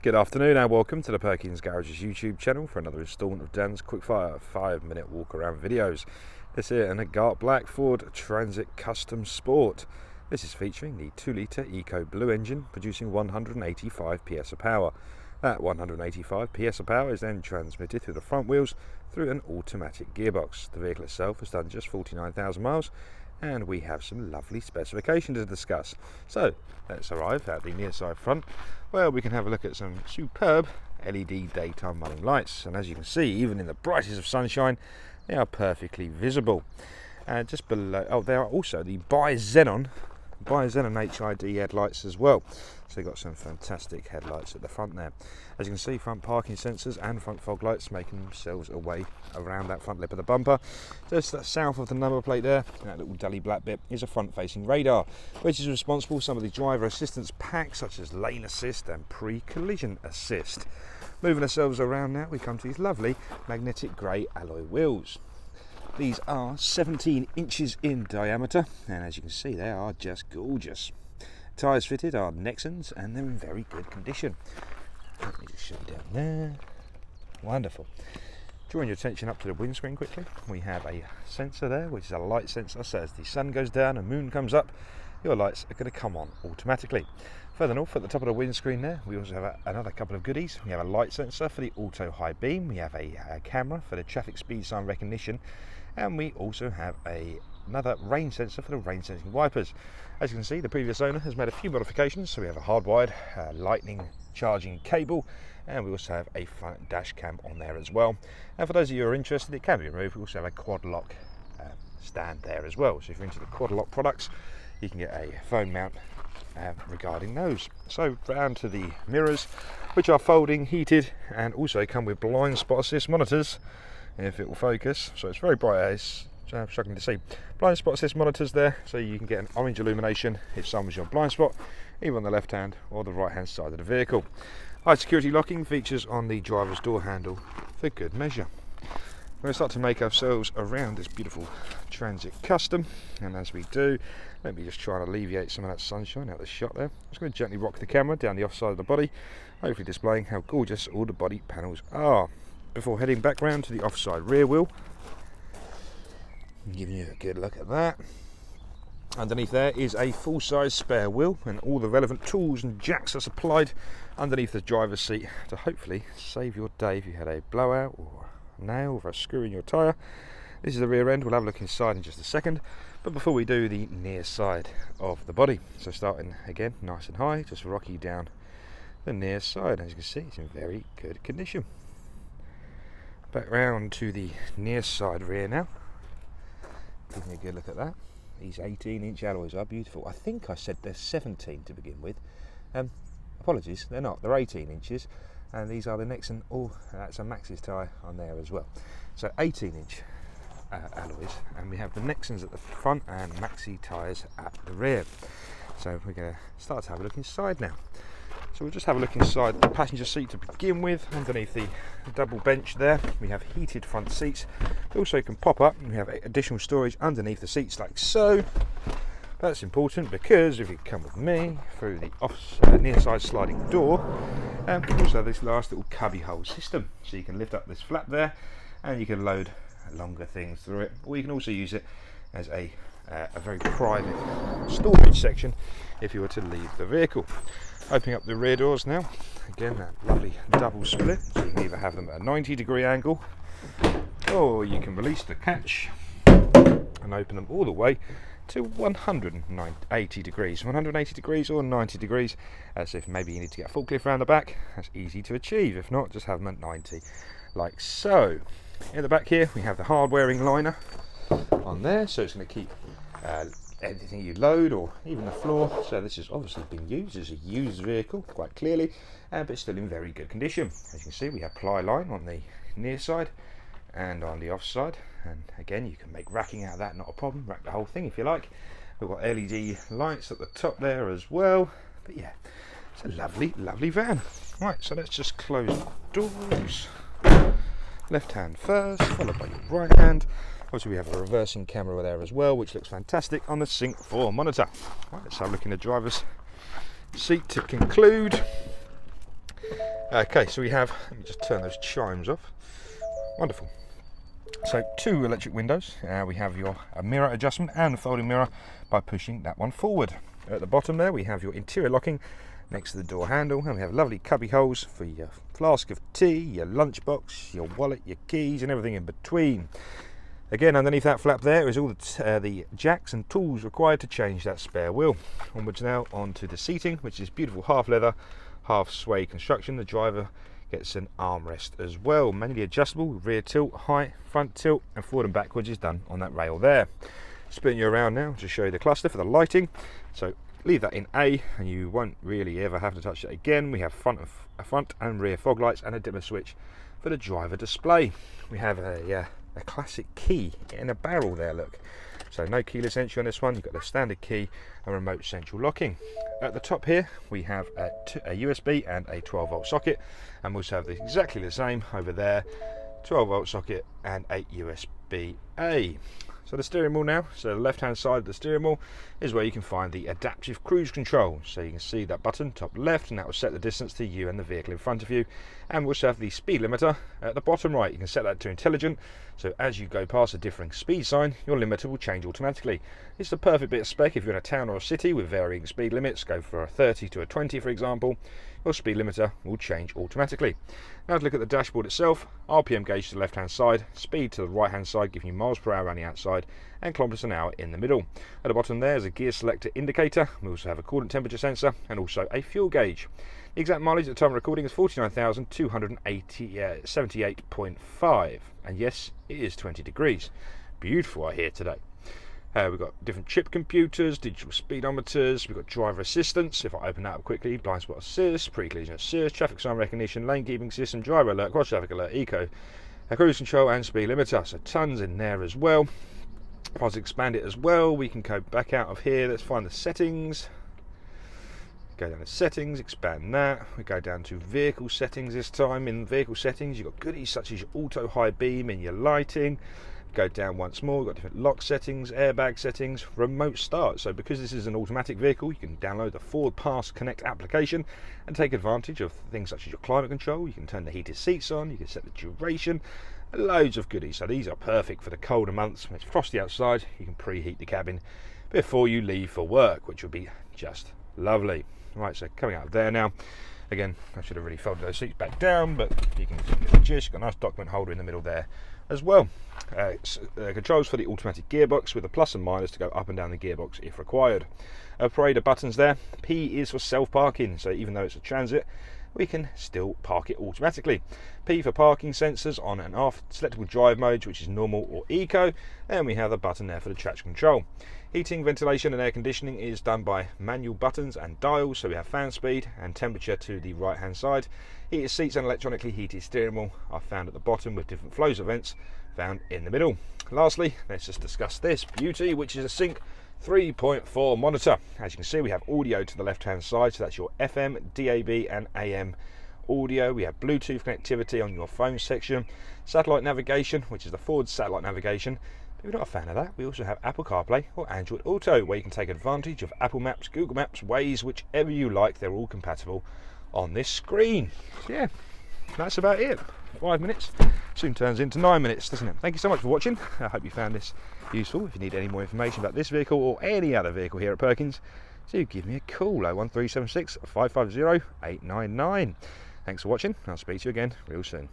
Good afternoon and welcome to the Perkins Garage's YouTube channel for another instalment of Dan's quickfire 5-minute walk around videos. This here an Agate Black Ford Transit Custom Sport. This is featuring the 2-litre Eco Blue engine producing 185 PS of power. That 185 PS of power is then transmitted through the front wheels through an automatic gearbox. The vehicle itself has done just 49,000 miles and we have some lovely specifications to discuss. So let's arrive at the near side front where we can have a look at some superb LED daytime running lights, and as you can see, even in the brightest of sunshine they are perfectly visible. And just below, there are also the Bi-Xenon HID headlights as well. So you've got some fantastic headlights at the front there. As you can see, front parking sensors and front fog lights making themselves away around that front lip of the bumper. Just south of the number plate there, that little dully black bit, is a front facing radar, which is responsible for some of the driver assistance packs such as lane assist and pre-collision assist. Moving ourselves around now, we come to these lovely magnetic grey alloy wheels. These are 17 inches in diameter, and as you can see, they are just gorgeous. Tyres fitted are Nexans, and they're in very good condition. Let me just show you down there. Wonderful. Drawing your attention up to the windscreen quickly, we have a sensor there, which is a light sensor, so as the sun goes down and moon comes up, your lights are going to come on automatically. Further north, at the top of the windscreen there, we also have another couple of goodies. We have a light sensor for the auto high beam, we have a camera for the traffic speed sign recognition, and we also have another rain sensor for the rain sensing wipers. As you can see, the previous owner has made a few modifications, so we have a hardwired lightning charging cable, and we also have a front dash cam on there as well. And for those of you who are interested, it can be removed. We also have a quad lock stand there as well, so if you're into the quad lock products, you can get a phone mount regarding those. So round to the mirrors, which are folding, heated, and also come with blind spot assist monitors, if it will focus. So it's very bright, it's struggling to see. Blind spot assist monitors there, so you can get an orange illumination if someone's your blind spot, either on the left hand or the right hand side of the vehicle. High security locking features on the driver's door handle for good measure. We're going to start to make ourselves around this beautiful Transit Custom, and as we do, let me just try and alleviate some of that sunshine out of the shot there. I'm just going to gently rock the camera down the offside of the body, hopefully displaying how gorgeous all the body panels are, before heading back round to the offside rear wheel, and giving you a good look at that. Underneath there is a full-size spare wheel, and all the relevant tools and jacks are supplied underneath the driver's seat to hopefully save your day if you had a blowout or a nail or a screw in your tyre. This is the rear end. We'll have a look inside in just a second, but before we do, the near side of the body. So starting again nice and high, just rocky down the near side. As you can see, it's in very good condition. Back round to the near side rear now. Give me a good look at that. These 18-inch alloys are beautiful. I think I said they're 17 to begin with. Apologies, they're not. They're 18 inches, and these are the Nexan. Oh, that's a Maxxis tyre on there as well. So 18-inch alloys, and we have the Nexans at the front and Maxxis tyres at the rear. So we're going to start to have a look inside now. So we'll just have a look inside the passenger seat to begin with. Underneath the double bench there, we have heated front seats. They also can pop up, and we have additional storage underneath the seats like so. That's important because if you come with me through the near side sliding door, we also have this last little cubby hole system. So you can lift up this flap there, and you can load longer things through it. Or you can also use it as a very private storage section if you were to leave the vehicle. Opening up the rear doors now, again that lovely double split, so you can either have them at a 90-degree angle, or you can release the catch and open them all the way to 180 degrees, 180 degrees or 90 degrees, as if maybe you need to get a forklift around the back. That's easy to achieve. If not, just have them at 90, like so. In the back here we have the hard wearing liner on there, so it's going to keep anything you load, or even the floor. So this has obviously been used as a used vehicle quite clearly, but it's still in very good condition. As you can see, we have ply line on the near side and on the off side, and again you can make racking out of that, not a problem. Rack the whole thing if you like. We've got LED lights at the top there as well, but yeah, it's a lovely van. Right, so let's just close the doors. Left hand first, followed by your right hand. Obviously we have a reversing camera there as well, which looks fantastic on the Sync 4 monitor. Right, let's have a look in the driver's seat to conclude. Okay, so we have, let me just turn those chimes off. Wonderful. So 2 electric windows. We have your mirror adjustment and folding mirror by pushing that one forward. At the bottom there we have your interior locking next to the door handle, and we have lovely cubby holes for your flask of tea, your lunchbox, your wallet, your keys and everything in between. Again, underneath that flap there is all the jacks and tools required to change that spare wheel. Onwards now onto the seating, which is beautiful half leather, half suede construction. The driver gets an armrest as well, manually adjustable, rear tilt, height, front tilt, and forward and backwards is done on that rail there. Spin you around now to show you the cluster for the lighting. So leave that in A and you won't really ever have to touch it again. We have front and rear fog lights and a dimmer switch for the driver display. We have a classic key in a barrel there, look. So no keyless entry on this one. You've got the standard key and remote central locking. At the top here we have a USB and a 12-volt socket, and we also have exactly the same over there, 12-volt socket and a USB-A. So the steering wheel now, so the left hand side of the steering wheel is where you can find the adaptive cruise control. So you can see that button top left, and that will set the distance to you and the vehicle in front of you. And we also have the speed limiter at the bottom right. You can set that to intelligent, so as you go past a differing speed sign, your limiter will change automatically. It's the perfect bit of spec if you're in a town or a city with varying speed limits. Go for a 30 to a 20 for example, your speed limiter will change automatically. Now to look at the dashboard itself, RPM gauge to the left hand side, speed to the right hand side giving you miles per hour around the outside, and kilometers an hour in the middle. At the bottom there is a gear selector indicator. We also have a coolant temperature sensor and also a fuel gauge. The exact mileage at the time of recording is 49,278.5, and yes, it is 20 degrees. Beautiful out here today. We've got different chip computers, digital speedometers, we've got driver assistance. If I open that up quickly, blind spot assist, pre-collision assist, traffic sign recognition, lane keeping system, driver alert, cross traffic alert, eco, cruise control and speed limiter. So tons in there as well. If I was to expand it as well, we can go back out of here. Let's find the settings. Go down to settings, expand that. We go down to vehicle settings this time. In vehicle settings, you've got goodies such as your auto high beam and your lighting. Go down once more, we've got different lock settings, airbag settings, remote start. So because this is an automatic vehicle, you can download the Ford Pass Connect application and take advantage of things such as your climate control. You can turn the heated seats on, you can set the duration, loads of goodies. So these are perfect for the colder months. When it's frosty outside, you can preheat the cabin before you leave for work, which will be just lovely. Right, so coming out of there now. Again, I should have really folded those seats back down, but you can get the gist. You've got a nice document holder in the middle there as well. Controls for the automatic gearbox with a plus and minus to go up and down the gearbox if required. A parade of buttons there. P is for self-parking, so even though it's a transit, we can still park it automatically. P for parking sensors on and off, selectable drive modes, which is normal or eco, and we have a button there for the traction control. Heating, ventilation and air conditioning is done by manual buttons and dials, so we have fan speed and temperature to the right hand side. Heated seats and electronically heated steering wheel are found at the bottom, with different flows of vents found in the middle. Lastly, let's just discuss this beauty, which is a Sync 3.4 monitor. As you can see, we have audio to the left hand side, so that's your FM, DAB and AM audio. We have Bluetooth connectivity on your phone section, satellite navigation, which is the Ford satellite navigation. If you're not a fan of that, we also have Apple CarPlay or Android Auto, where you can take advantage of Apple Maps, Google Maps, Waze, whichever you like. They're all compatible on this screen. So yeah, that's about it. 5 minutes soon turns into 9 minutes, doesn't it? Thank you so much for watching. I hope you found this useful. If you need any more information about this vehicle or any other vehicle here at Perkins, do give me a call, 01376 550 899. Thanks for watching. I'll speak to you again real soon.